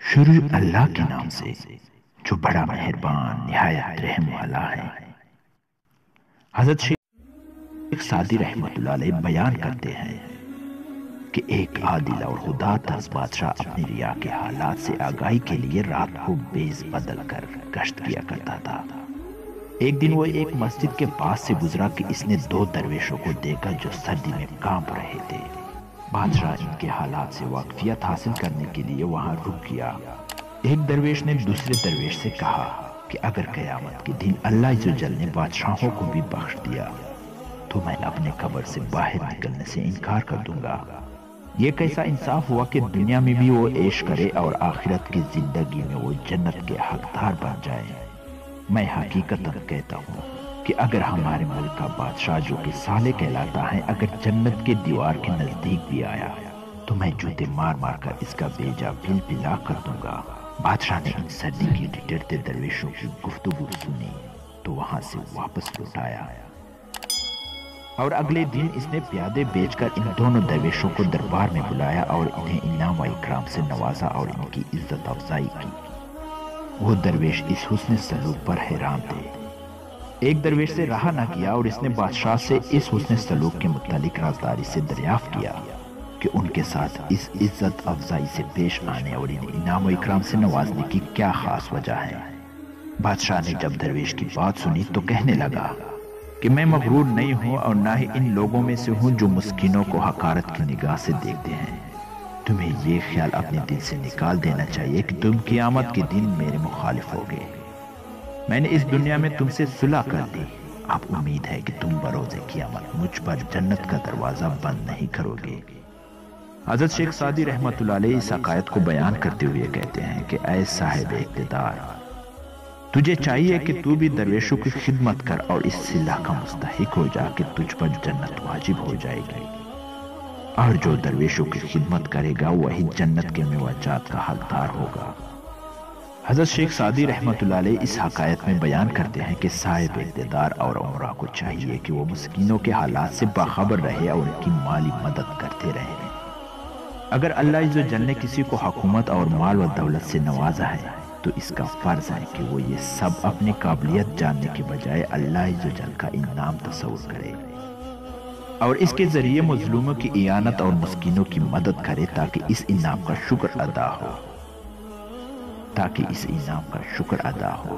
شروع اللہ کے نام سے جو بڑا مہربان نہایت رحم والا ہے۔ حضرت شیخ سعدی رحمت اللہ علیہ بیان کرتے ہیں کہ ایک عادل اور خدا ترس بادشاہ اپنی ریا کے حالات سے آگاہی کے لیے رات کو بیز بدل کر گشت کیا کرتا تھا۔ ایک دن وہ ایک مسجد کے پاس سے گزرا کہ اس نے دو درویشوں کو دیکھا جو سردی میں کانپ رہے تھے۔ بادشاہ ان کے حالات سے واقفیت حاصل کرنے کے لیے وہاں رک گیا۔ ایک درویش نے دوسرے درویش سے کہا کہ اگر قیامت کے دن اللہ عز و جل نے بادشاہوں کو بھی بخش دیا تو میں اپنے قبر سے باہر نکلنے سے انکار کر دوں گا۔ یہ کیسا انصاف ہوا کہ دنیا میں بھی وہ عیش کرے اور آخرت کی زندگی میں وہ جنت کے حقدار بن جائے۔ میں حقیقتاً کہتا ہوں کہ اگر ہمارے ملک کا بادشاہ جو کہ صالح کہلاتا ہے اگر جنت کے دیوار کے نزدیک بھی آیا تو میں جوتے مار مار کر اس کا بیجا پل پلا کر دوں گا۔ بادشاہ نے ان سردی کی ڈٹرتے درویشوں کی گفتگو سنی تو وہاں سے واپس لوٹ آیا، اور اگلے دن اس نے پیادے بیچ کر ان دونوں درویشوں کو دربار میں بلایا اور انہیں انعام و اکرام سے نوازا اور ان کی عزت افزائی کی۔ وہ درویش اس حسن سلوک پر حیران تھے۔ ایک درویش سے رہا نہ کیا اور اس نے بادشاہ سے اس حسن سلوک کے متعلق رازداری سے دریافت کیا کہ ان کے ساتھ اس عزت افزائی سے پیش آنے اور انہیں انعام و اکرام سے نوازنے کی کیا خاص وجہ ہے۔ بادشاہ نے جب درویش کی بات سنی تو کہنے لگا کہ میں مغرور نہیں ہوں اور نہ ہی ان لوگوں میں سے ہوں جو مسکینوں کو حقارت کی نگاہ سے دیکھتے ہیں۔ تمہیں یہ خیال اپنے دل سے نکال دینا چاہیے کہ تم قیامت کے دن میرے مخالف ہوگے۔ میں نے اس دنیا میں تم سے صلح کر دی، اب امید ہے کہ تم بروز قیامت مجھ پر جنت کا دروازہ بند نہیں کرو گے۔ حضرت شیخ سعدی رحمت اللہ علیہ اس حقائق کو بیان کرتے ہوئے کہتے ہیں کہ اے صاحب اقتدار، تجھے چاہیے کہ تو بھی درویشوں کی خدمت کر اور اس صلح کا مستحق ہو جا کہ تجھ پر جنت واجب ہو جائے گی، اور جو درویشوں کی خدمت کرے گا وہی جنت کے میوجات کا حقدار ہوگا۔ حضرت شیخ سعدی رحمت اللہ علیہ اس حقائق میں بیان کرتے ہیں کہ صاحب اقتدار اور عمرہ کو چاہیے کہ وہ مسکینوں کے حالات سے باخبر رہے اور ان کی مالی مدد کرتے رہے۔ اگر اللہ عز و جل نے کسی کو حکومت اور مال و دولت سے نوازا ہے تو اس کا فرض ہے کہ وہ یہ سب اپنی قابلیت جاننے کے بجائے اللہ عز و جل کا انعام تصور کرے اور اس کے ذریعے مظلوموں کی اعانت اور مسکینوں کی مدد کرے تاکہ اس انعام کا شکر ادا ہو۔